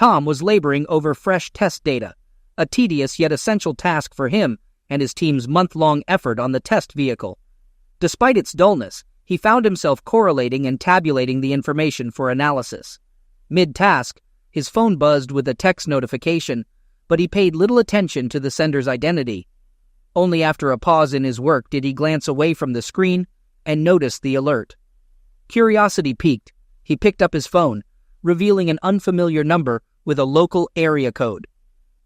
Tom was laboring over fresh test data, a tedious yet essential task for him and his team's month-long effort on the test vehicle. Despite its dullness, he found himself correlating and tabulating the information for analysis. Mid-task, his phone buzzed with a text notification, but he paid little attention to the sender's identity. Only after a pause in his work did he glance away from the screen and notice the alert. Curiosity piqued. He picked up his phone, revealing an unfamiliar number with a local area code.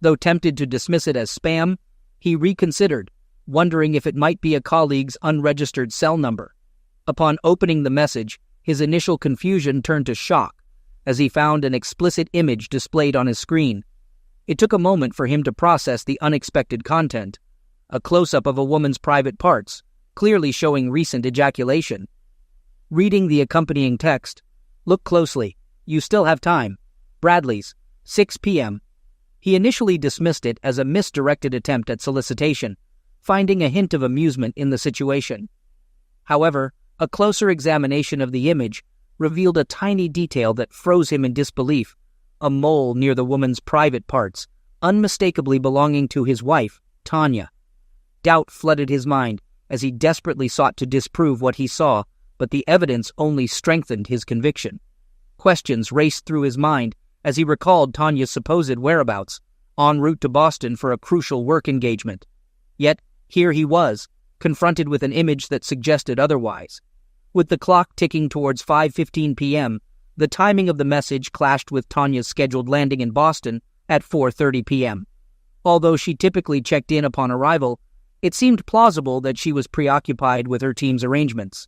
Though tempted to dismiss it as spam, he reconsidered, wondering if it might be a colleague's unregistered cell number. Upon opening the message, his initial confusion turned to shock as he found an explicit image displayed on his screen. It took a moment for him to process the unexpected content. A close-up of a woman's private parts, clearly showing recent ejaculation. Reading the accompanying text, "Look closely. You still have time. Bradley's, 6 p.m. He initially dismissed it as a misdirected attempt at solicitation, finding a hint of amusement in the situation. However, a closer examination of the image revealed a tiny detail that froze him in disbelief: a mole near the woman's private parts, unmistakably belonging to his wife, Tanya. Doubt flooded his mind as he desperately sought to disprove what he saw, but the evidence only strengthened his conviction. Questions raced through his mind as he recalled Tanya's supposed whereabouts, en route to Boston for a crucial work engagement. Yet, here he was, confronted with an image that suggested otherwise. With the clock ticking towards 5:15 p.m., the timing of the message clashed with Tanya's scheduled landing in Boston at 4:30 p.m. Although she typically checked in upon arrival, it seemed plausible that she was preoccupied with her team's arrangements.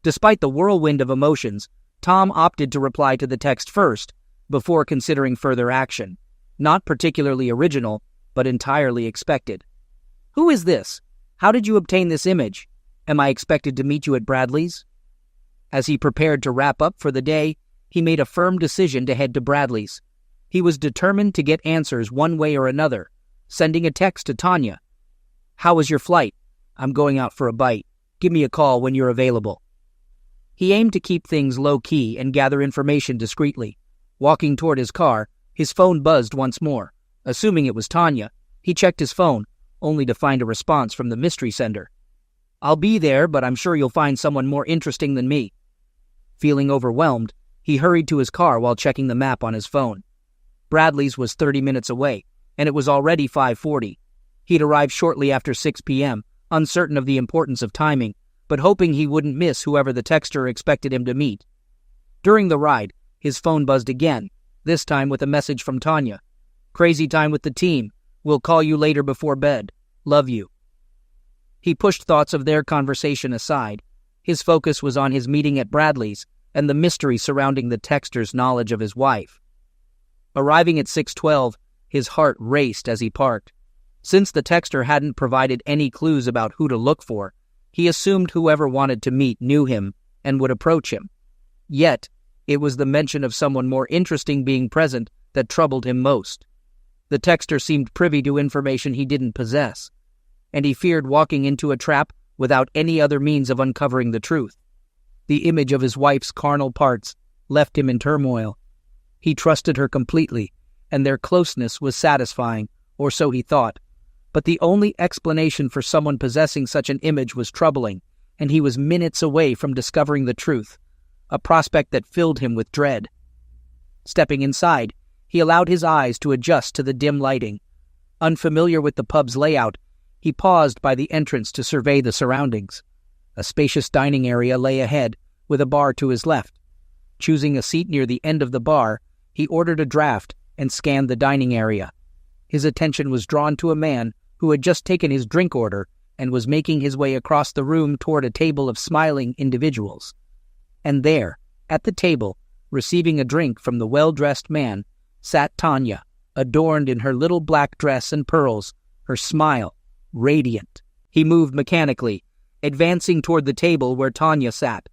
Despite the whirlwind of emotions, Tom opted to reply to the text first, before considering further action. Not particularly original, but entirely expected. "Who is this? How did you obtain this image? Am I expected to meet you at Bradley's?" As he prepared to wrap up for the day, he made a firm decision to head to Bradley's. He was determined to get answers one way or another, sending a text to Tanya. "How was your flight? I'm going out for a bite. Give me a call when you're available." He aimed to keep things low-key and gather information discreetly. Walking toward his car, his phone buzzed once more. Assuming it was Tanya, he checked his phone, only to find a response from the mystery sender. "I'll be there, but I'm sure you'll find someone more interesting than me." Feeling overwhelmed, he hurried to his car while checking the map on his phone. Bradley's was 30 minutes away, and it was already 5:40. He'd arrived shortly after 6 p.m., uncertain of the importance of timing, but hoping he wouldn't miss whoever the texter expected him to meet. During the ride, his phone buzzed again, this time with a message from Tanya. "Crazy time with the team. We'll call you later before bed. Love you." He pushed thoughts of their conversation aside. His focus was on his meeting at Bradley's and the mystery surrounding the texter's knowledge of his wife. Arriving at 6:12, his heart raced as he parked. Since the texter hadn't provided any clues about who to look for, he assumed whoever wanted to meet knew him and would approach him. Yet, it was the mention of someone more interesting being present that troubled him most. The texter seemed privy to information he didn't possess, and he feared walking into a trap without any other means of uncovering the truth. The image of his wife's carnal parts left him in turmoil. He trusted her completely, and their closeness was satisfying, or so he thought. But the only explanation for someone possessing such an image was troubling, and he was minutes away from discovering the truth, a prospect that filled him with dread. Stepping inside, he allowed his eyes to adjust to the dim lighting. Unfamiliar with the pub's layout, he paused by the entrance to survey the surroundings. A spacious dining area lay ahead, with a bar to his left. Choosing a seat near the end of the bar, he ordered a draft and scanned the dining area. His attention was drawn to a man who had just taken his drink order and was making his way across the room toward a table of smiling individuals. And there, at the table, receiving a drink from the well-dressed man, sat Tanya, adorned in her little black dress and pearls, her smile radiant. He moved mechanically, advancing toward the table where Tanya sat.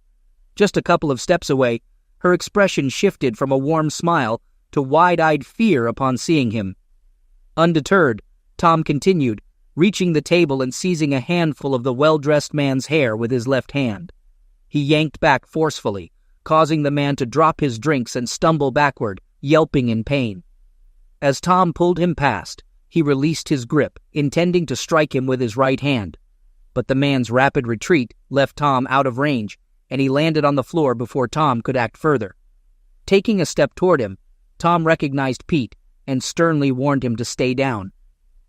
Just a couple of steps away, her expression shifted from a warm smile to wide-eyed fear upon seeing him. Undeterred, Tom continued, reaching the table and seizing a handful of the well-dressed man's hair with his left hand. He yanked back forcefully, causing the man to drop his drinks and stumble backward, yelping in pain. As Tom pulled him past, he released his grip, intending to strike him with his right hand. But the man's rapid retreat left Tom out of range, and he landed on the floor before Tom could act further. Taking a step toward him, Tom recognized Pete and sternly warned him to stay down.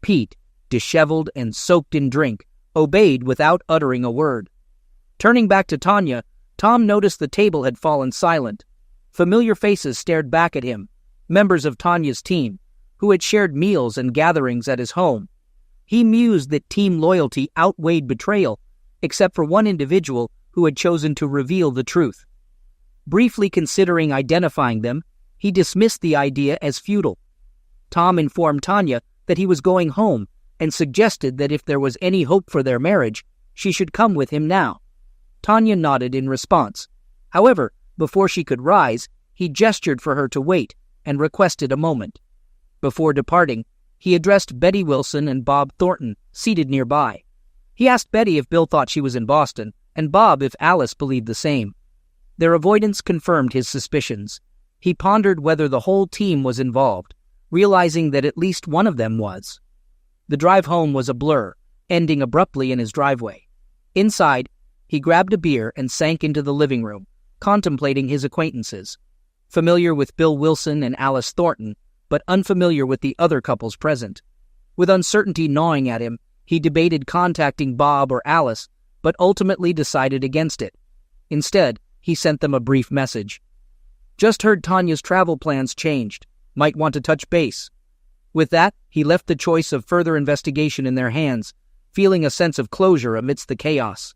Pete, disheveled and soaked in drink, obeyed without uttering a word. Turning back to Tanya, Tom noticed the table had fallen silent. Familiar faces stared back at him, members of Tanya's team, who had shared meals and gatherings at his home. He mused that team loyalty outweighed betrayal, except for one individual who had chosen to reveal the truth. Briefly considering identifying them, he dismissed the idea as futile. Tom informed Tanya that he was going home and suggested that if there was any hope for their marriage, she should come with him now. Tanya nodded in response. However, before she could rise, he gestured for her to wait and requested a moment. Before departing, he addressed Betty Wilson and Bob Thornton, seated nearby. He asked Betty if Bill thought she was in Boston, and Bob if Alice believed the same. Their avoidance confirmed his suspicions. He pondered whether the whole team was involved, realizing that at least one of them was. The drive home was a blur, ending abruptly in his driveway. Inside, he grabbed a beer and sank into the living room, contemplating his acquaintances. Familiar with Bill Wilson and Alice Thornton, but unfamiliar with the other couples present. With uncertainty gnawing at him, he debated contacting Bob or Alice, but ultimately decided against it. Instead, he sent them a brief message. Just heard Tanya's travel plans changed. Might want to touch base. With that, he left the choice of further investigation in their hands, feeling a sense of closure amidst the chaos.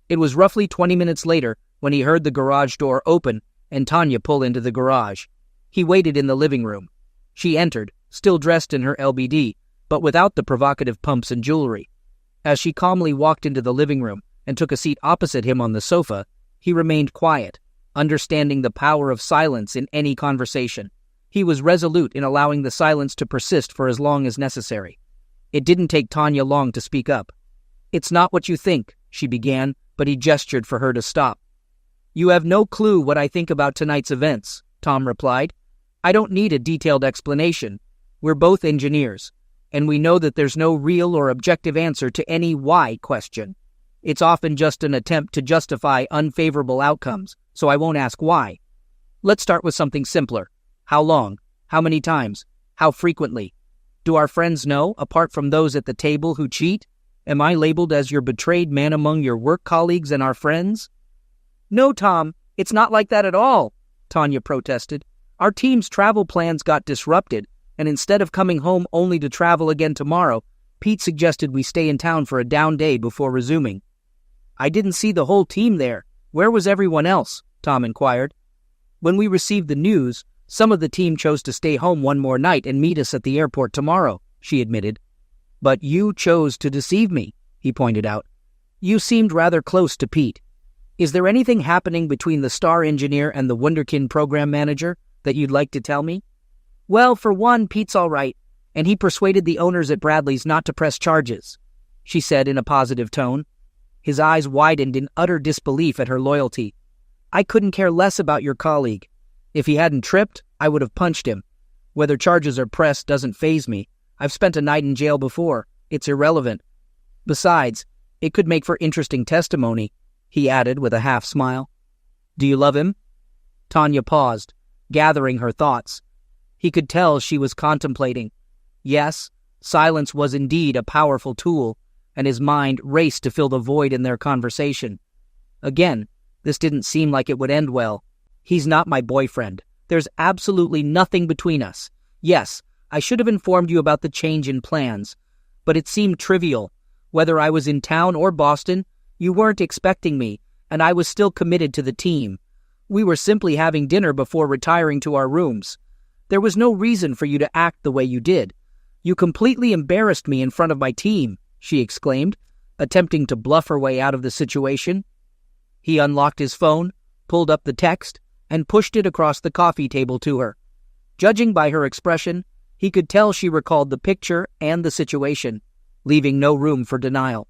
It was roughly 20 minutes later when he heard the garage door open and Tanya pull into the garage. He waited in the living room. She entered, still dressed in her LBD, but without the provocative pumps and jewelry. As she calmly walked into the living room and took a seat opposite him on the sofa, he remained quiet, understanding the power of silence in any conversation. He was resolute in allowing the silence to persist for as long as necessary. It didn't take Tanya long to speak up. "It's not what you think," she began, but he gestured for her to stop. "You have no clue what I think about tonight's events," Tom replied. "I don't need a detailed explanation. We're both engineers, and we know that there's no real or objective answer to any why question. It's often just an attempt to justify unfavorable outcomes, so I won't ask why. Let's start with something simpler. How long? How many times? How frequently? Do our friends know, apart from those at the table who cheat? Am I labeled as your betrayed man among your work colleagues and our friends?" "No, Tom, it's not like that at all," Tanya protested. "Our team's travel plans got disrupted, and instead of coming home only to travel again tomorrow, Pete suggested we stay in town for a down day before resuming." "I didn't see the whole team there. Where was everyone else?" Tom inquired. "When we received the news, some of the team chose to stay home one more night and meet us at the airport tomorrow," she admitted. "But you chose to deceive me," he pointed out. "You seemed rather close to Pete. Is there anything happening between the star engineer and the Wunderkind program manager that you'd like to tell me?" "Well, for one, Pete's all right, and he persuaded the owners at Bradley's not to press charges," she said in a positive tone. His eyes widened in utter disbelief at her loyalty. "I couldn't care less about your colleague. If he hadn't tripped, I would have punched him. Whether charges are pressed doesn't faze me. I've spent a night in jail before. It's irrelevant. Besides, it could make for interesting testimony," he added with a half smile. "Do you love him?" Tanya paused, gathering her thoughts. He could tell she was contemplating. Yes, silence was indeed a powerful tool, and his mind raced to fill the void in their conversation. Again, this didn't seem like it would end well. "He's not my boyfriend. There's absolutely nothing between us. Yes, I should have informed you about the change in plans, but it seemed trivial. Whether I was in town or Boston, you weren't expecting me, and I was still committed to the team. We were simply having dinner before retiring to our rooms. There was no reason for you to act the way you did. You completely embarrassed me in front of my team," she exclaimed, attempting to bluff her way out of the situation. He unlocked his phone, pulled up the text, and pushed it across the coffee table to her. Judging by her expression, he could tell she recalled the picture and the situation, leaving no room for denial.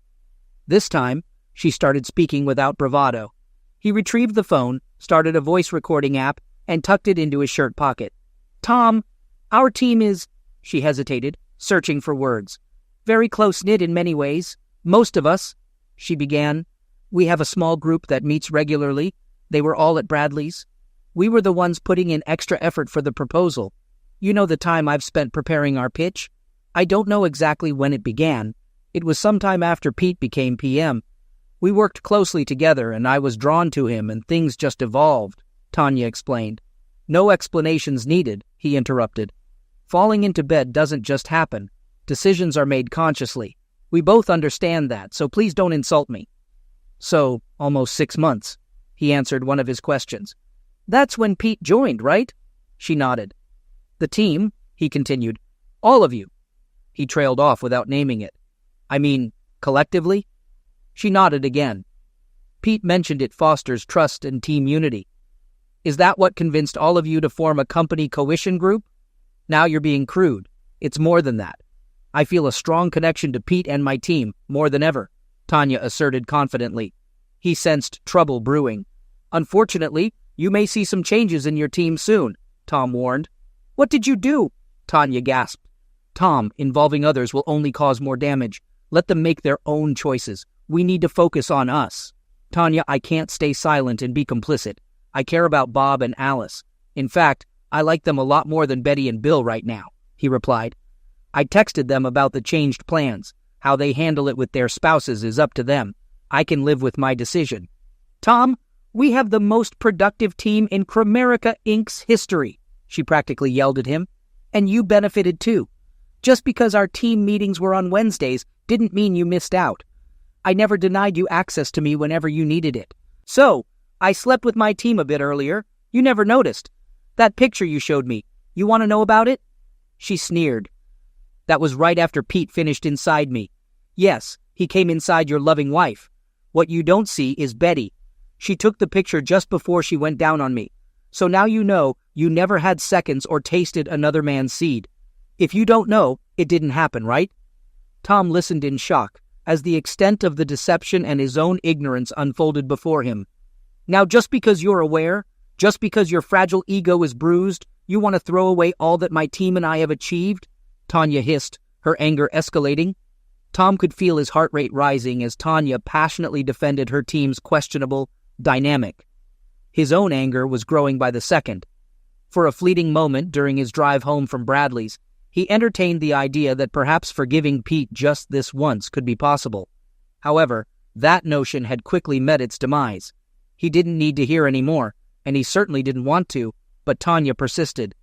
This time, she started speaking without bravado. He retrieved the phone, started a voice recording app, and tucked it into his shirt pocket. "Tom, Our team is, she hesitated, searching for words. Very close-knit in many ways. Most of us, she began. We have a small group that meets regularly. They were all at Bradley's. We were the ones putting in extra effort for the proposal. You know the time I've spent preparing our pitch? I don't know exactly when it began. It was sometime after Pete became PM. We worked closely together, and I was drawn to him, and things just evolved, Tanya explained. No explanations needed, he interrupted. Falling into bed doesn't just happen. Decisions are made consciously. We both understand that, so please don't insult me. So, almost 6 months, he answered one of his questions. That's when Pete joined, right? She nodded. The team, he continued. All of you. He trailed off without naming it. I mean, collectively? She nodded again. Pete mentioned it fosters trust and team unity. Is that what convinced all of you to form a company coition group? Now you're being crude. It's more than that. I feel a strong connection to Pete and my team, more than ever, Tanya asserted confidently. He sensed trouble brewing. Unfortunately, you may see some changes in your team soon, Tom warned. What did you do? Tanya gasped. Tom, involving others will only cause more damage. Let them make their own choices. We need to focus on us. Tanya, I can't stay silent and be complicit. I care about Bob and Alice. In fact, I like them a lot more than Betty and Bill right now, he replied. I texted them about the changed plans. How they handle it with their spouses is up to them. I can live with my decision. Tom, we have the most productive team in Chronicles Inc.'s history, she practically yelled at him. And you benefited too. Just because our team meetings were on Wednesdays didn't mean you missed out. I never denied you access to me whenever you needed it. So, I slept with my team a bit earlier. You never noticed. That picture you showed me, you want to know about it? She sneered. That was right after Pete finished inside me. Yes, he came inside your loving wife. What you don't see is Betty. She took the picture just before she went down on me. So now you know you never had seconds or tasted another man's seed. If you don't know, it didn't happen, right? Tom listened in shock as the extent of the deception and his own ignorance unfolded before him. Now just because you're aware, just because your fragile ego is bruised, you want to throw away all that my team and I have achieved? Tanya hissed, her anger escalating. Tom could feel his heart rate rising as Tanya passionately defended her team's questionable dynamic. His own anger was growing by the second. For a fleeting moment during his drive home from Bradley's, he entertained the idea that perhaps forgiving Pete just this once could be possible. However, that notion had quickly met its demise. He didn't need to hear any more, and he certainly didn't want to, but Tanya persisted.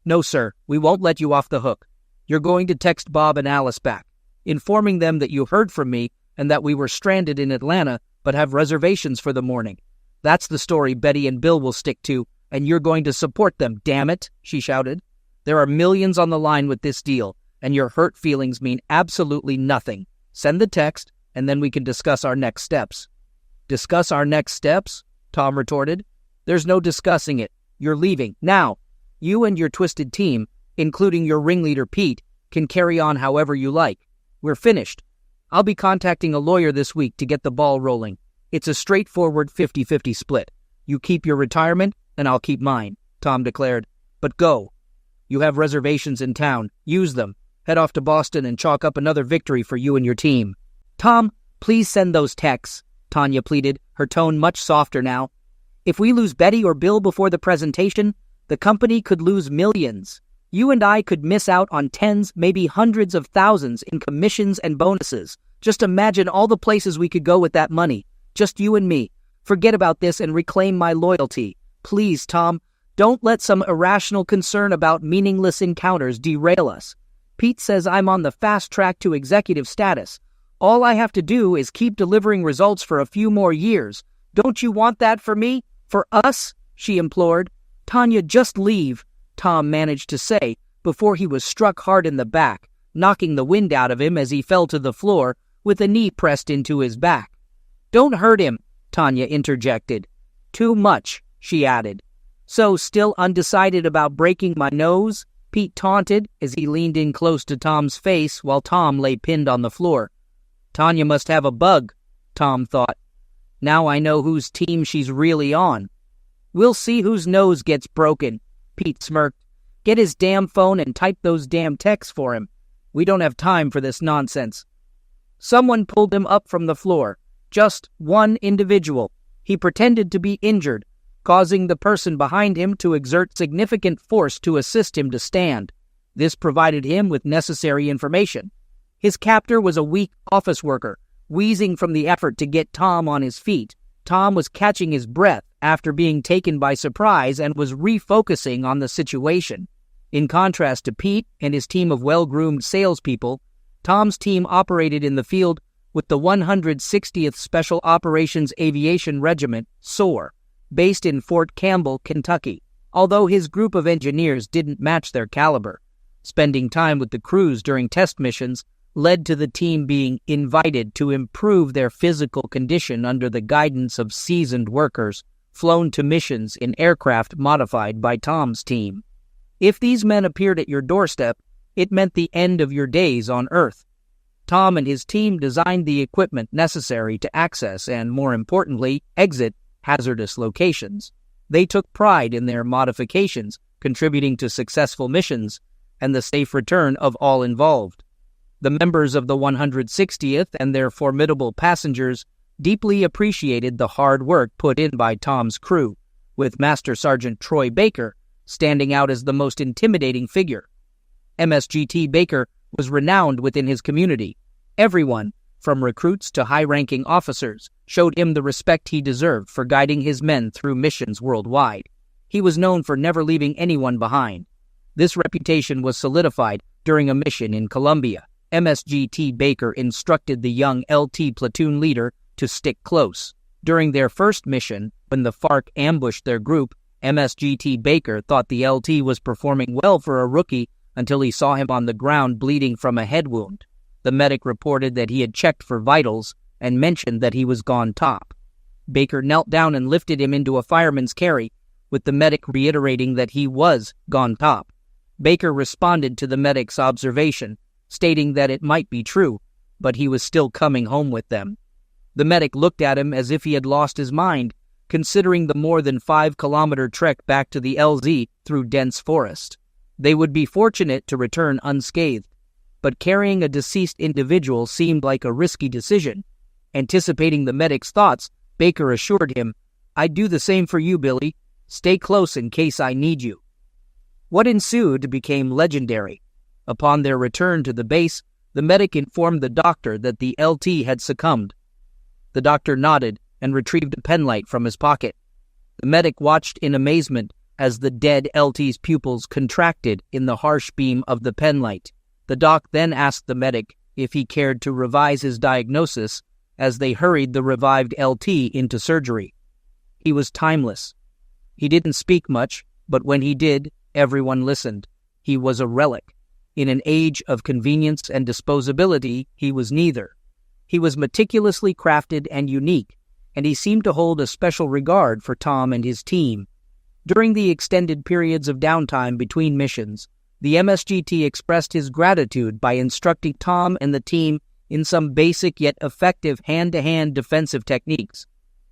No, sir, we won't let you off the hook. You're going to text Bob and Alice back, informing them that you heard from me and that we were stranded in Atlanta but have reservations for the morning. That's the story Betty and Bill will stick to, and you're going to support them, damn it, she shouted. There are millions on the line with this deal, and your hurt feelings mean absolutely nothing. Send the text, and then we can discuss our next steps. Discuss our next steps? Tom retorted. There's no discussing it. You're leaving. Now, you and your twisted team, including your ringleader Pete, can carry on however you like. We're finished. I'll be contacting a lawyer this week to get the ball rolling. It's a straightforward 50-50 split. You keep your retirement, and I'll keep mine, Tom declared. But go. You have reservations in town. Use them. Head off to Boston and chalk up another victory for you and your team. Tom, please send those texts, Tanya pleaded, her tone much softer now. If we lose Betty or Bill before the presentation, the company could lose millions. You and I could miss out on tens, maybe hundreds of thousands in commissions and bonuses. Just imagine all the places we could go with that money. Just you and me. Forget about this and reclaim my loyalty. Please, Tom, don't let some irrational concern about meaningless encounters derail us. Pete says I'm on the fast track to executive status. All I have to do is keep delivering results for a few more years. Don't you want that for me? For us? She implored. Tanya, just leave, Tom managed to say before he was struck hard in the back, knocking the wind out of him as he fell to the floor with a knee pressed into his back. Don't hurt him, Tanya interjected. Too much, she added. So, still undecided about breaking my nose? Pete taunted as he leaned in close to Tom's face while Tom lay pinned on the floor. Tanya must have a bug, Tom thought. Now I know whose team she's really on. We'll see whose nose gets broken, Pete smirked. Get his damn phone and type those damn texts for him. We don't have time for this nonsense. Someone pulled him up from the floor. Just one individual. He pretended to be injured, causing the person behind him to exert significant force to assist him to stand. This provided him with necessary information. His captor was a weak office worker, wheezing from the effort to get Tom on his feet. Tom was catching his breath after being taken by surprise and was refocusing on the situation. In contrast to Pete and his team of well-groomed salespeople, Tom's team operated in the field with the 160th Special Operations Aviation Regiment, SOAR, based in Fort Campbell, Kentucky. Although his group of engineers didn't match their caliber, spending time with the crews during test missions led to the team being invited to improve their physical condition under the guidance of seasoned workers flown to missions in aircraft modified by Tom's team. If these men appeared at your doorstep, it meant the end of your days on Earth. Tom and his team designed the equipment necessary to access and, more importantly, exit hazardous locations. They took pride in their modifications, contributing to successful missions and the safe return of all involved. The members of the 160th and their formidable passengers deeply appreciated the hard work put in by Tom's crew, with Master Sergeant Troy Baker standing out as the most intimidating figure. MSGT Baker was renowned within his community. Everyone, from recruits to high-ranking officers, showed him the respect he deserved for guiding his men through missions worldwide. He was known for never leaving anyone behind. This reputation was solidified during a mission in Colombia. MSGT Baker instructed the young LT platoon leader to stick close. During their first mission, when the FARC ambushed their group, MSGT Baker thought the LT was performing well for a rookie until he saw him on the ground bleeding from a head wound. The medic reported that he had checked for vitals and mentioned that he was gone top. Baker knelt down and lifted him into a fireman's carry, with the medic reiterating that he was gone top. Baker responded to the medic's observation, stating that it might be true, but he was still coming home with them. The medic looked at him as if he had lost his mind, considering the more than 5-kilometer trek back to the LZ through dense forest. They would be fortunate to return unscathed, but carrying a deceased individual seemed like a risky decision. Anticipating the medic's thoughts, Baker assured him, "I'd do the same for you, Billy. Stay close in case I need you." What ensued became legendary. Upon their return to the base, the medic informed the doctor that the LT had succumbed. The doctor nodded and retrieved a penlight from his pocket. The medic watched in amazement as the dead LT's pupils contracted in the harsh beam of the penlight. The doc then asked the medic if he cared to revise his diagnosis as they hurried the revived LT into surgery. He was timeless. He didn't speak much, but when he did, everyone listened. He was a relic. In an age of convenience and disposability, he was neither. He was meticulously crafted and unique, and he seemed to hold a special regard for Tom and his team. During the extended periods of downtime between missions, the MSGT expressed his gratitude by instructing Tom and the team in some basic yet effective hand-to-hand defensive techniques.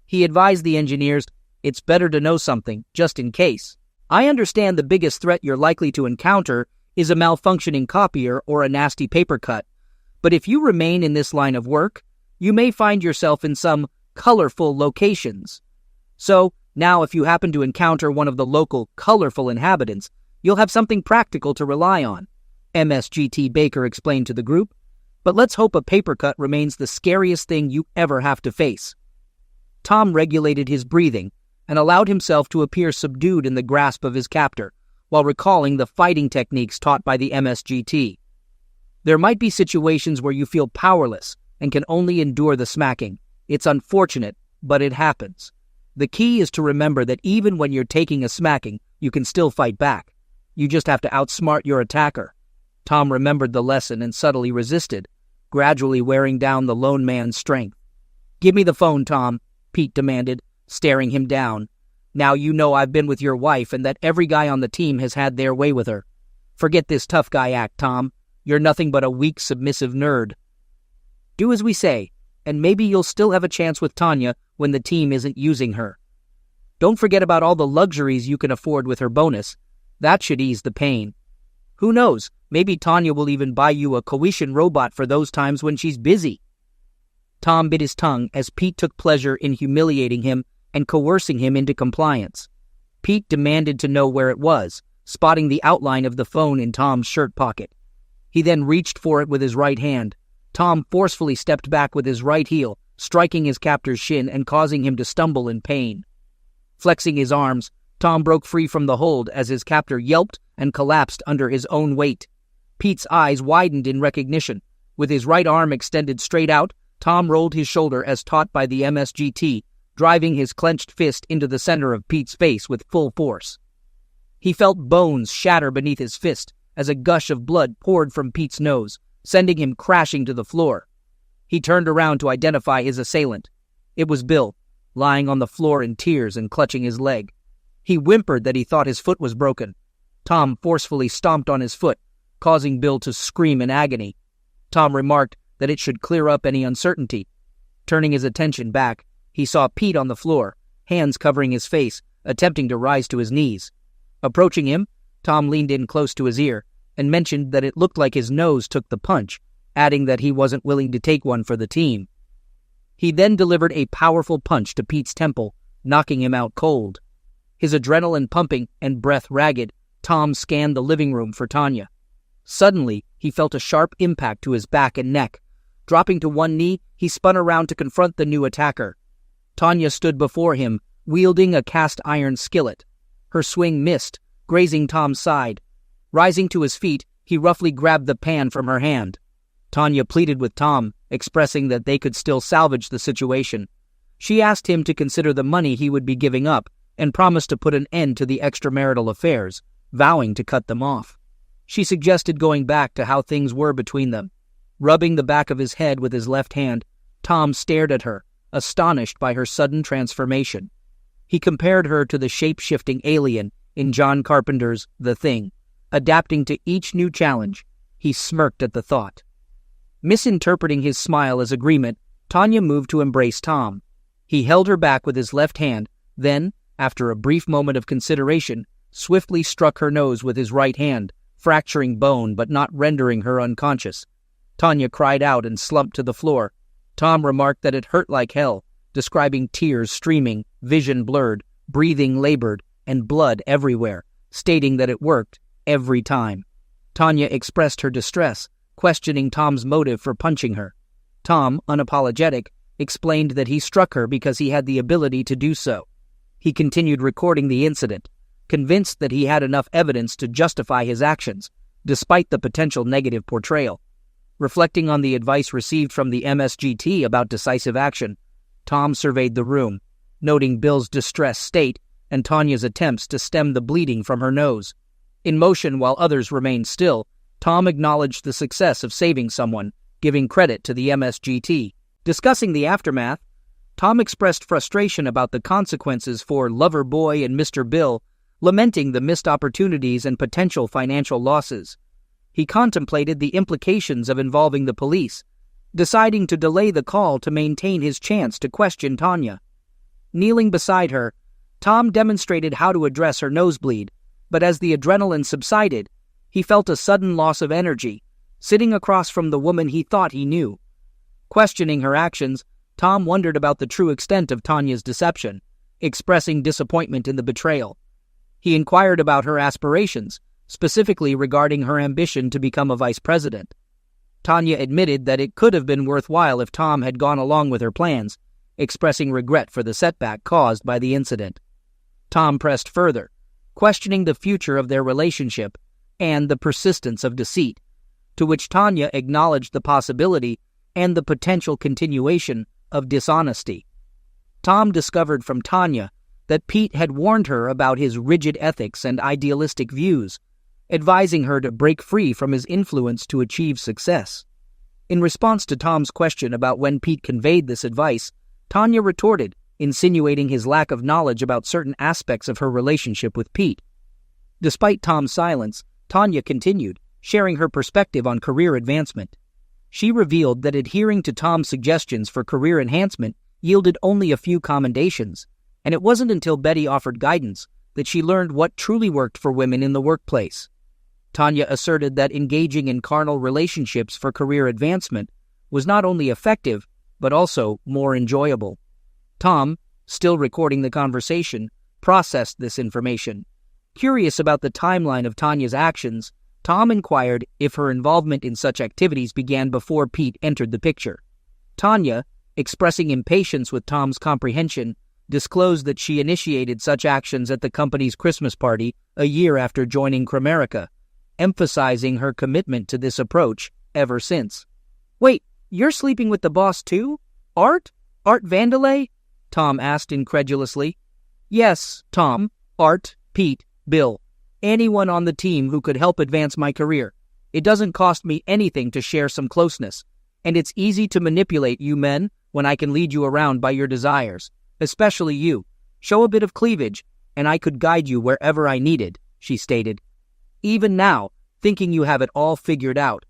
He advised the engineers, "It's better to know something, just in case. I understand the biggest threat you're likely to encounter is a malfunctioning copier or a nasty paper cut. But if you remain in this line of work, you may find yourself in some colorful locations. So, now if you happen to encounter one of the local colorful inhabitants, you'll have something practical to rely on," MSGT Baker explained to the group. "But let's hope a paper cut remains the scariest thing you ever have to face." Tom regulated his breathing and allowed himself to appear subdued in the grasp of his captor, while recalling the fighting techniques taught by the MSGT. There might be situations where you feel powerless and can only endure the smacking. It's unfortunate, but it happens. The key is to remember that even when you're taking a smacking, you can still fight back. You just have to outsmart your attacker. Tom remembered the lesson and subtly resisted, gradually wearing down the lone man's strength. "Give me the phone, Tom," Pete demanded, staring him down. "Now you know I've been with your wife and that every guy on the team has had their way with her. Forget this tough guy act, Tom. You're nothing but a weak, submissive nerd. Do as we say, and maybe you'll still have a chance with Tanya when the team isn't using her. Don't forget about all the luxuries you can afford with her bonus. That should ease the pain. Who knows, maybe Tanya will even buy you a coition robot for those times when she's busy." Tom bit his tongue as Pete took pleasure in humiliating him and coercing him into compliance. Pete demanded to know where it was, spotting the outline of the phone in Tom's shirt pocket. He then reached for it with his right hand. Tom forcefully stepped back with his right heel, striking his captor's shin and causing him to stumble in pain. Flexing his arms, Tom broke free from the hold as his captor yelped and collapsed under his own weight. Pete's eyes widened in recognition. With his right arm extended straight out, Tom rolled his shoulder as taught by the MSGT, driving his clenched fist into the center of Pete's face with full force. He felt bones shatter beneath his fist as a gush of blood poured from Pete's nose, sending him crashing to the floor. He turned around to identify his assailant. It was Bill, lying on the floor in tears and clutching his leg. He whimpered that he thought his foot was broken. Tom forcefully stomped on his foot, causing Bill to scream in agony. Tom remarked that it should clear up any uncertainty. Turning his attention back, he saw Pete on the floor, hands covering his face, attempting to rise to his knees. Approaching him, Tom leaned in close to his ear and mentioned that it looked like his nose took the punch, adding that he wasn't willing to take one for the team. He then delivered a powerful punch to Pete's temple, knocking him out cold. His adrenaline pumping and breath ragged, Tom scanned the living room for Tanya. Suddenly, he felt a sharp impact to his back and neck. Dropping to one knee, he spun around to confront the new attacker. Tanya stood before him, wielding a cast-iron skillet. Her swing missed, grazing Tom's side. Rising to his feet, he roughly grabbed the pan from her hand. Tanya pleaded with Tom, expressing that they could still salvage the situation. She asked him to consider the money he would be giving up and promised to put an end to the extramarital affairs, vowing to cut them off. She suggested going back to how things were between them. Rubbing the back of his head with his left hand, Tom stared at her, astonished by her sudden transformation. He compared her to the shape-shifting alien in John Carpenter's The Thing. Adapting to each new challenge, he smirked at the thought. Misinterpreting his smile as agreement, Tanya moved to embrace Tom. He held her back with his left hand, then, after a brief moment of consideration, swiftly struck her nose with his right hand, fracturing bone but not rendering her unconscious. Tanya cried out and slumped to the floor. Tom remarked that it hurt like hell, describing tears streaming, vision blurred, breathing labored, and blood everywhere, stating that it worked every time. Tanya expressed her distress, questioning Tom's motive for punching her. Tom, unapologetic, explained that he struck her because he had the ability to do so. He continued recording the incident, convinced that he had enough evidence to justify his actions, despite the potential negative portrayal. Reflecting on the advice received from the MSGT about decisive action, Tom surveyed the room, noting Bill's distressed state and Tanya's attempts to stem the bleeding from her nose. In motion while others remained still, Tom acknowledged the success of saving someone, giving credit to the MSGT. Discussing the aftermath, Tom expressed frustration about the consequences for Lover Boy and Mr. Bill, lamenting the missed opportunities and potential financial losses. He contemplated the implications of involving the police, deciding to delay the call to maintain his chance to question Tanya. Kneeling beside her, Tom demonstrated how to address her nosebleed, but as the adrenaline subsided, he felt a sudden loss of energy, sitting across from the woman he thought he knew. Questioning her actions, Tom wondered about the true extent of Tanya's deception, expressing disappointment in the betrayal. He inquired about her aspirations, specifically regarding her ambition to become a vice president. Tanya admitted that it could have been worthwhile if Tom had gone along with her plans, expressing regret for the setback caused by the incident. Tom pressed further, questioning the future of their relationship and the persistence of deceit, to which Tanya acknowledged the possibility and the potential continuation of dishonesty. Tom discovered from Tanya that Pete had warned her about his rigid ethics and idealistic views, advising her to break free from his influence to achieve success. In response to Tom's question about when Pete conveyed this advice, Tanya retorted, insinuating his lack of knowledge about certain aspects of her relationship with Pete. Despite Tom's silence, Tanya continued, sharing her perspective on career advancement. She revealed that adhering to Tom's suggestions for career enhancement yielded only a few commendations, and it wasn't until Betty offered guidance that she learned what truly worked for women in the workplace. Tanya asserted that engaging in carnal relationships for career advancement was not only effective, but also more enjoyable. Tom, still recording the conversation, processed this information. Curious about the timeline of Tanya's actions, Tom inquired if her involvement in such activities began before Pete entered the picture. Tanya, expressing impatience with Tom's comprehension, disclosed that she initiated such actions at the company's Christmas party a year after joining Chronicles, emphasizing her commitment to this approach ever since. "Wait, you're sleeping with the boss too? Art? Art Vandelay?" Tom asked incredulously. "Yes, Tom, Art, Pete, Bill, anyone on the team who could help advance my career. It doesn't cost me anything to share some closeness, and it's easy to manipulate you men when I can lead you around by your desires, especially you. Show a bit of cleavage, and I could guide you wherever I needed," she stated. "Even now, thinking you have it all figured out.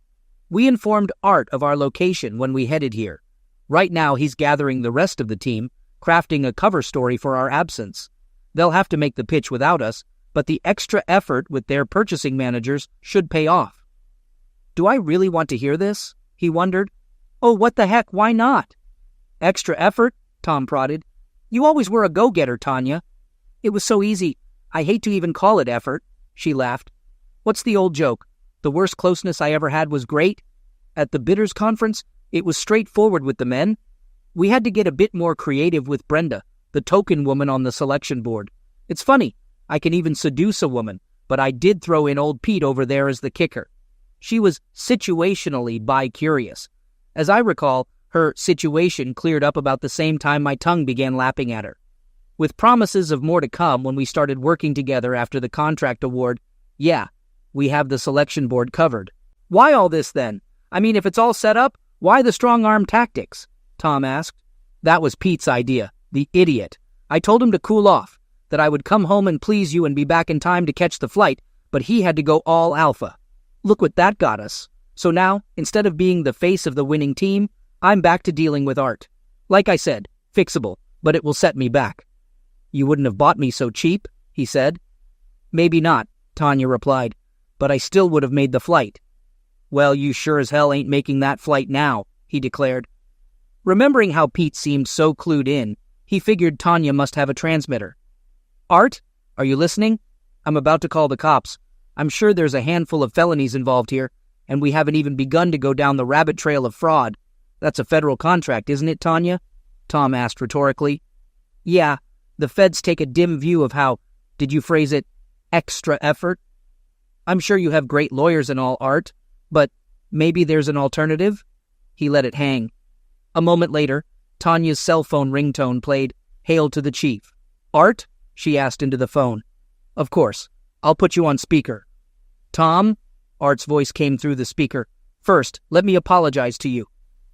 We informed Art of our location when we headed here. Right now he's gathering the rest of the team, crafting a cover story for our absence. They'll have to make the pitch without us, but the extra effort with their purchasing managers should pay off." "Do I really want to hear this?" he wondered. "Oh, what the heck, why not?" "Extra effort?" Tom prodded. "You always were a go-getter, Tanya." "It was so easy. I hate to even call it effort," she laughed. "What's the old joke? The worst closeness I ever had was great? At the bidders conference, it was straightforward with the men. We had to get a bit more creative with Brenda, the token woman on the selection board. It's funny, I can even seduce a woman, but I did throw in old Pete over there as the kicker. She was situationally bi-curious. As I recall, her situation cleared up about the same time my tongue began lapping at her. With promises of more to come when we started working together after the contract award, yeah, we have the selection board covered." "Why all this then? I mean, if it's all set up, why the strong-arm tactics?" Tom asked. "That was Pete's idea, the idiot. I told him to cool off, that I would come home and please you and be back in time to catch the flight, but he had to go all alpha. Look what that got us. So now, instead of being the face of the winning team, I'm back to dealing with Art. Like I said, fixable, but it will set me back." "You wouldn't have bought me so cheap," he said. "Maybe not," Tanya replied, "but I still would have made the flight." "Well, you sure as hell ain't making that flight now," he declared. Remembering how Pete seemed so clued in, he figured Tanya must have a transmitter. "Art, are you listening? I'm about to call the cops. I'm sure there's a handful of felonies involved here, and we haven't even begun to go down the rabbit trail of fraud. That's a federal contract, isn't it, Tanya?" Tom asked rhetorically. "Yeah, the feds take a dim view of how, did you phrase it, extra effort? I'm sure you have great lawyers and all, Art, but maybe there's an alternative?" He let it hang. A moment later, Tanya's cell phone ringtone played, "Hail to the chief." "Art?" she asked into the phone. "Of course. I'll put you on speaker." "Tom?" Art's voice came through the speaker. "First, let me apologize to you.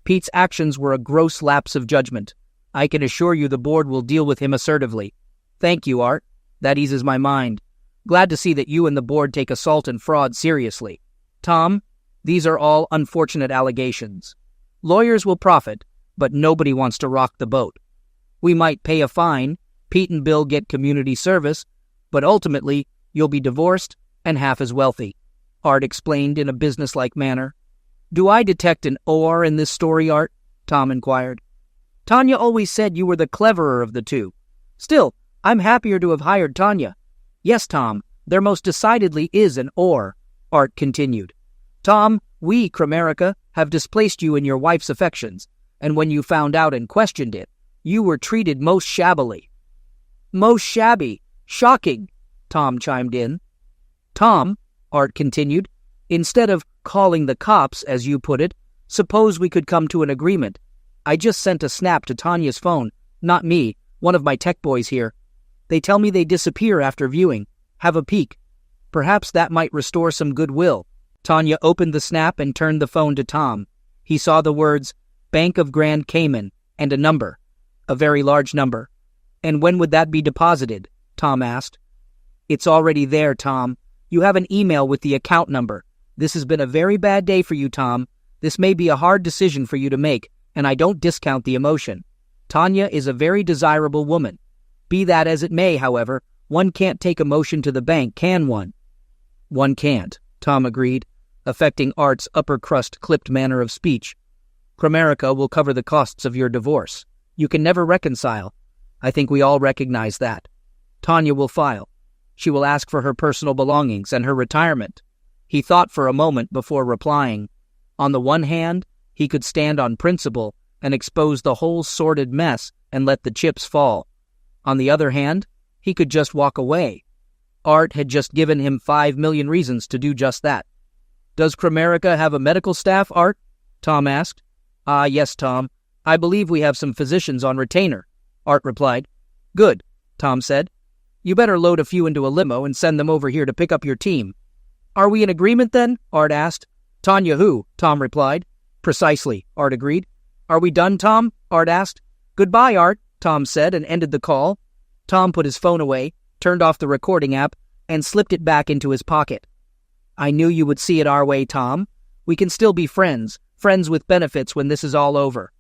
Pete's actions were a gross lapse of judgment. I can assure you the board will deal with him assertively." "Thank you, Art. That eases my mind. Glad to see that you and the board take assault and fraud seriously. Tom, these are all unfortunate allegations. Lawyers will profit, but nobody wants to rock the boat. We might pay a fine, Pete and Bill get community service, but ultimately you'll be divorced and half as wealthy," Art explained in a businesslike manner. "Do I detect an or in this story, Art?" Tom inquired. "Tanya always said you were the cleverer of the two. Still, I'm happier to have hired Tanya." "Yes, Tom, there most decidedly is an or," Art continued. "Tom, we, Chronicles, have displaced you in your wife's affections, and when you found out and questioned it, you were treated most shabbily." "Most shabby. Shocking," Tom chimed in. "Tom," Art continued, "instead of calling the cops, as you put it, suppose we could come to an agreement. I just sent a snap to Tanya's phone, not me, one of my tech boys here. They tell me they disappear after viewing. Have a peek. Perhaps that might restore some goodwill." Tanya opened the snap and turned the phone to Tom. He saw the words, "Bank of Grand Cayman," and a number. A very large number. "And when would that be deposited?" Tom asked. "It's already there, Tom. You have an email with the account number. This has been a very bad day for you, Tom. This may be a hard decision for you to make, and I don't discount the emotion. Tanya is a very desirable woman. Be that as it may, however, One can't take emotion to the bank, can one? One can't, Tom agreed, affecting Art's upper-crust clipped manner of speech. Chronicles will cover the costs of your divorce. You can never reconcile. I think we all recognize that. Tanya will file. She will ask for her personal belongings and her retirement. He thought for a moment before replying. On the one hand, he could stand on principle and expose the whole sordid mess and let the chips fall. On the other hand, he could just walk away. Art had just given him 5 million reasons to do just that. Does Chronicles have a medical staff, Art? Tom asked. Yes, Tom. I believe we have some physicians on retainer, Art replied. Good, Tom said. You better load a few into a limo and send them over here to pick up your team. Are we in agreement then? Art asked. Tanya who? Tom replied. Precisely, Art agreed. Are we done, Tom? Art asked. Goodbye, Art, Tom said and ended the call. Tom put his phone away, turned off the recording app, and slipped it back into his pocket. I knew you would see it our way, Tom. We can still be friends with benefits when this is all over.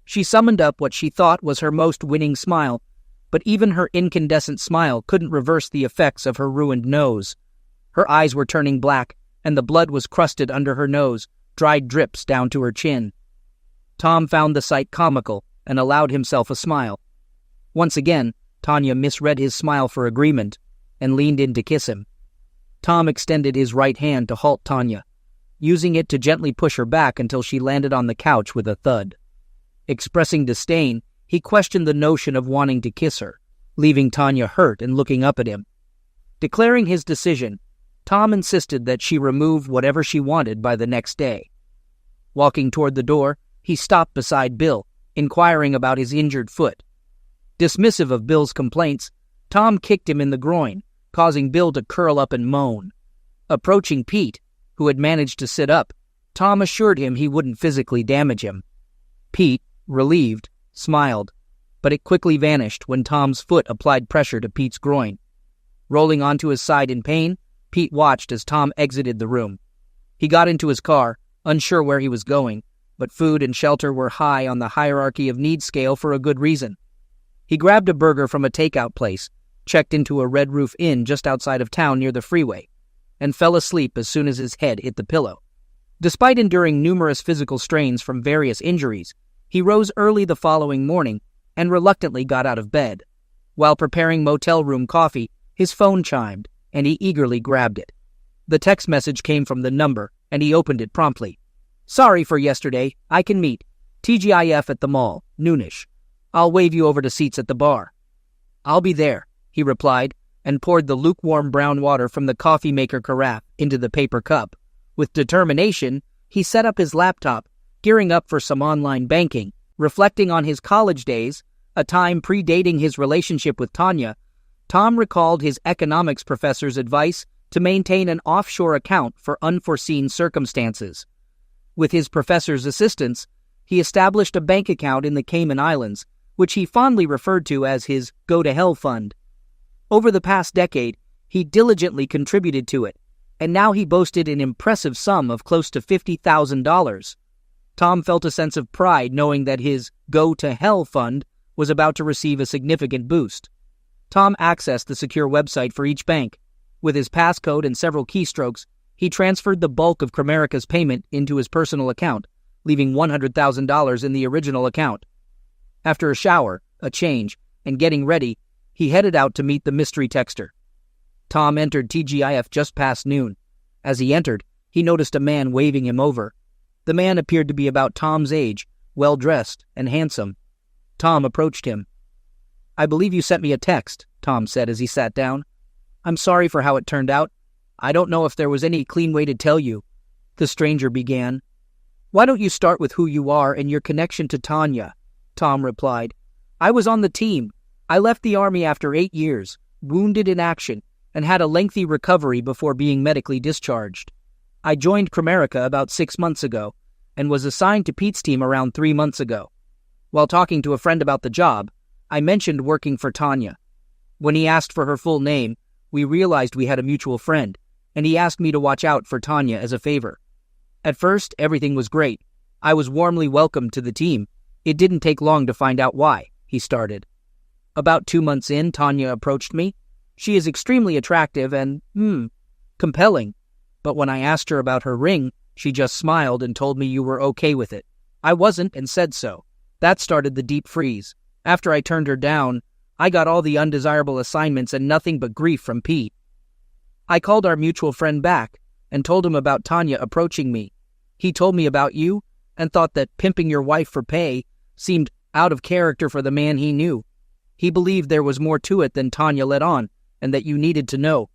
She summoned up what she thought was her most winning smile, but even her incandescent smile couldn't reverse the effects of her ruined nose. Her eyes were turning black, and the blood was crusted under her nose, dried drips down to her chin. Tom found the sight comical and allowed himself a smile. Once again, Tanya misread his smile for agreement and leaned in to kiss him. Tom extended his right hand to halt Tanya, using it to gently push her back until she landed on the couch with a thud. Expressing disdain, he questioned the notion of wanting to kiss her, leaving Tanya hurt and looking up at him. Declaring his decision, Tom insisted that she remove whatever she wanted by the next day. Walking toward the door, he stopped beside Bill, inquiring about his injured foot. Dismissive of Bill's complaints, Tom kicked him in the groin, causing Bill to curl up and moan. Approaching Pete, who had managed to sit up, Tom assured him he wouldn't physically damage him. Pete, relieved, smiled, but it quickly vanished when Tom's foot applied pressure to Pete's groin. Rolling onto his side in pain, Pete watched as Tom exited the room. He got into his car, unsure where he was going, but food and shelter were high on the hierarchy of needs scale for a good reason. He grabbed a burger from a takeout place, checked into a Red Roof Inn just outside of town near the freeway, and fell asleep as soon as his head hit the pillow. Despite enduring numerous physical strains from various injuries, he rose early the following morning and reluctantly got out of bed. While preparing motel room coffee, his phone chimed, and he eagerly grabbed it. The text message came from the number, and he opened it promptly. Sorry for yesterday. I can meet. TGIF at the mall, noonish. I'll wave you over to seats at the bar. I'll be there, he replied, and poured the lukewarm brown water from the coffee maker carafe into the paper cup. With determination, he set up his laptop, gearing up for some online banking. Reflecting on his college days, a time predating his relationship with Tanya, Tom recalled his economics professor's advice to maintain an offshore account for unforeseen circumstances. With his professor's assistance, he established a bank account in the Cayman Islands, which he fondly referred to as his go-to-hell fund. Over the past decade, he diligently contributed to it, and now he boasted an impressive sum of close to $50,000. Tom felt a sense of pride knowing that his go-to-hell fund was about to receive a significant boost. Tom accessed the secure website for each bank. With his passcode and several keystrokes, he transferred the bulk of Chronicles' payment into his personal account, leaving $100,000 in the original account. After a shower, a change, and getting ready, he headed out to meet the mystery texter. Tom entered TGIF just past noon. As he entered, he noticed a man waving him over. The man appeared to be about Tom's age, well-dressed and handsome. Tom approached him. I believe you sent me a text, Tom said as he sat down. I'm sorry for how it turned out. I don't know if there was any clean way to tell you, the stranger began. Why don't you start with who you are and your connection to Tanya? Tom replied. I was on the team. I left the Army after 8 years, wounded in action, and had a lengthy recovery before being medically discharged. I joined Chronicles about 6 months ago, and was assigned to Pete's team around 3 months ago. While talking to a friend about the job, I mentioned working for Tanya. When he asked for her full name, we realized we had a mutual friend, and he asked me to watch out for Tanya as a favor. At first, everything was great. I was warmly welcomed to the team. It didn't take long to find out why, he started. About 2 months in, Tanya approached me. She is extremely attractive and, compelling. But when I asked her about her ring, she just smiled and told me you were okay with it. I wasn't and said so. That started the deep freeze. After I turned her down, I got all the undesirable assignments and nothing but grief from Pete. I called our mutual friend back and told him about Tanya approaching me. He told me about you and thought that pimping your wife for pay seemed out of character for the man he knew. He believed there was more to it than Tanya let on and that you needed to know.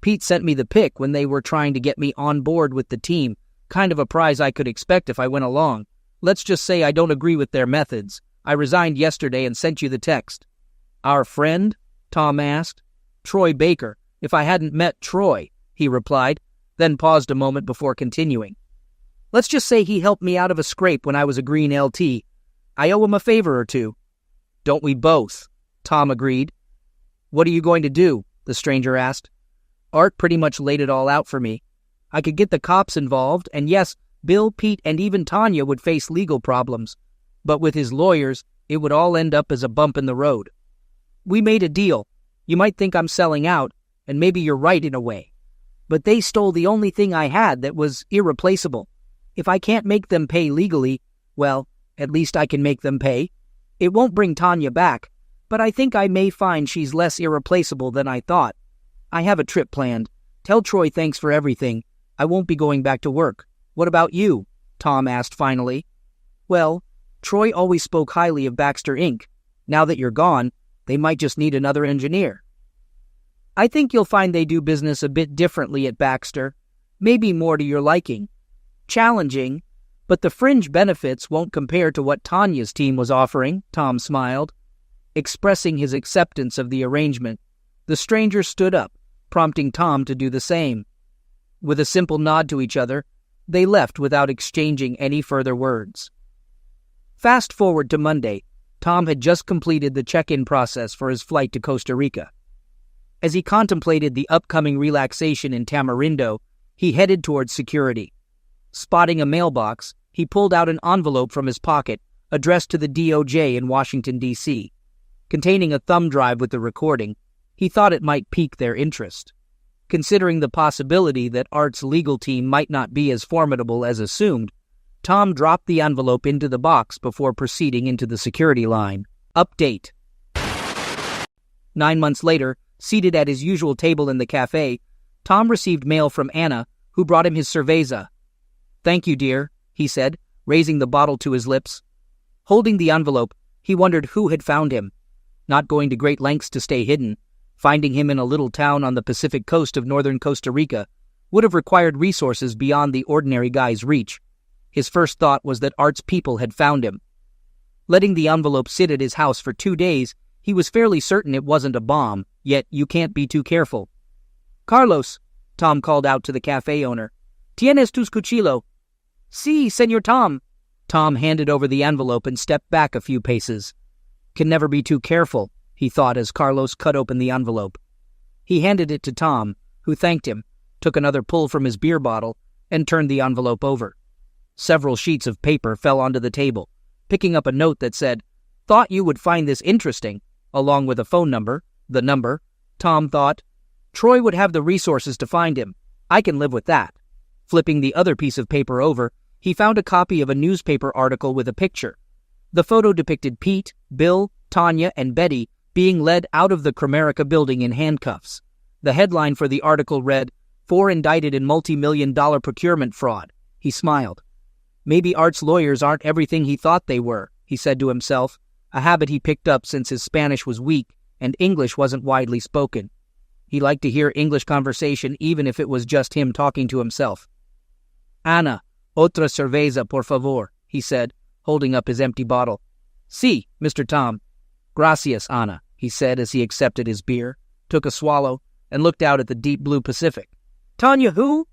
Pete sent me the pic when they were trying to get me on board with the team, kind of a prize I could expect if I went along. Let's just say I don't agree with their methods. I resigned yesterday and sent you the text. Our friend? Tom asked. Troy Baker. If I hadn't met Troy, he replied, then paused a moment before continuing. Let's just say he helped me out of a scrape when I was a green LT. I owe him a favor or two. Don't we both? Tom agreed. What are you going to do? The stranger asked. Art pretty much laid it all out for me. I could get the cops involved, and yes, Bill, Pete, and even Tanya would face legal problems. But with his lawyers, it would all end up as a bump in the road. We made a deal. You might think I'm selling out, and maybe you're right in a way. But they stole the only thing I had that was irreplaceable. If I can't make them pay legally, well, at least I can make them pay. It won't bring Tanya back, but I think I may find she's less irreplaceable than I thought. I have a trip planned. Tell Troy thanks for everything. I won't be going back to work. What about you? Tom asked finally. Well, Troy always spoke highly of Baxter Inc. Now that you're gone, they might just need another engineer. I think you'll find they do business a bit differently at Baxter. Maybe more to your liking. Challenging, but the fringe benefits won't compare to what Tanya's team was offering, Tom smiled. Expressing his acceptance of the arrangement, the stranger stood up, prompting Tom to do the same. With a simple nod to each other, they left without exchanging any further words. Fast forward to Monday, Tom had just completed the check-in process for his flight to Costa Rica. As he contemplated the upcoming relaxation in Tamarindo, he headed towards security. Spotting a mailbox, he pulled out an envelope from his pocket, addressed to the DOJ in Washington, D.C. Containing a thumb drive with the recording, he thought it might pique their interest. Considering the possibility that Art's legal team might not be as formidable as assumed, Tom dropped the envelope into the box before proceeding into the security line. Update. 9 months later, seated at his usual table in the cafe, Tom received mail from Anna, who brought him his cerveza. Thank you, dear, he said, raising the bottle to his lips. Holding the envelope, he wondered who had found him. Not going to great lengths to stay hidden, finding him in a little town on the Pacific coast of northern Costa Rica would have required resources beyond the ordinary guy's reach. His first thought was that Art's people had found him. Letting the envelope sit at his house for 2 days, he was fairly certain it wasn't a bomb, yet you can't be too careful. Carlos, Tom called out to the cafe owner. ¿Tienes tus cuchillo? Sí, Señor Tom. Tom handed over the envelope and stepped back a few paces. Can never be too careful, he thought as Carlos cut open the envelope. He handed it to Tom, who thanked him, took another pull from his beer bottle, and turned the envelope over. Several sheets of paper fell onto the table, picking up a note that said, "Thought you would find this interesting," along with a phone number. The number, Tom thought. Troy would have the resources to find him. I can live with that. Flipping the other piece of paper over, he found a copy of a newspaper article with a picture. The photo depicted Pete, Bill, Tanya, and Betty being led out of the Chronicles building in handcuffs. The headline for the article read, "4 indicted in multi-million-dollar procurement fraud." He smiled. Maybe Art's lawyers aren't everything he thought they were, he said to himself, a habit he picked up since his Spanish was weak and English wasn't widely spoken. He liked to hear English conversation even if it was just him talking to himself. Ana, otra cerveza, por favor, he said, holding up his empty bottle. Sí, Mr. Tom. Gracias, Ana, he said as he accepted his beer, took a swallow, and looked out at the deep blue Pacific. Tanya who?